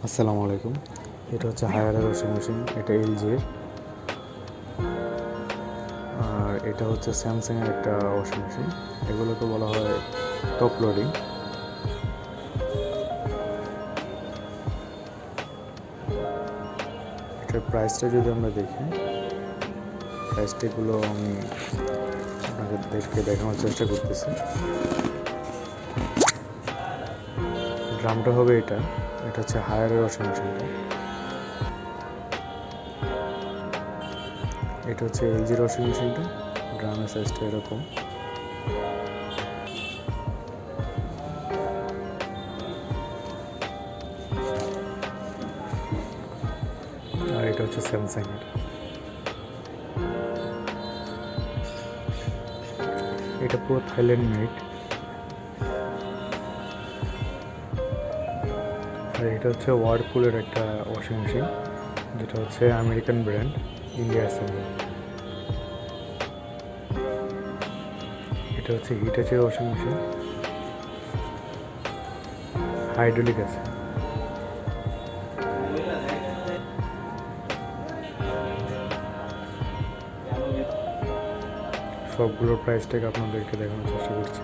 আসসালামু আলাইকুম। এটা হচ্ছে হায়ারের ওয়াশিং মেশিন, এটা এলজি এর। আর এটা হচ্ছে স্যামসাংয়ের একটা ওয়াশিং মেশিন। এগুলোকে বলা হয় টপ লোডিং। এটার প্রাইসটা যদি আমরা দেখি, প্রাইসটাগুলো আমি আপনাদেরকে দেখানোর চেষ্টা করতেছি। ড্রামটা হবে এটা হচ্ছে হায়ারের ওয়াশিং মেশিনটা। এটা হচ্ছে এলজির ওয়াশিং মেশিনটা, ড্রামের সাইজটা এরকম। আর এটা হচ্ছে স্যামসাংয়ের। এটা পুরো থাইল্যান্ড মেড। আর এটা হচ্ছে ওয়ার্লপুলের একটা ওয়াশিং মেশিন, যেটা হচ্ছে আমেরিকান ব্র্যান্ড, ইন্ডিয়া অ্যাসেম্বলি। এটা হচ্ছে হিটাচির ওয়াশিং মেশিন, হাইড্রোলিক আছে। সবগুলোর প্রাইসটাকে আপনাদেরকে দেখানোর চেষ্টা করছি।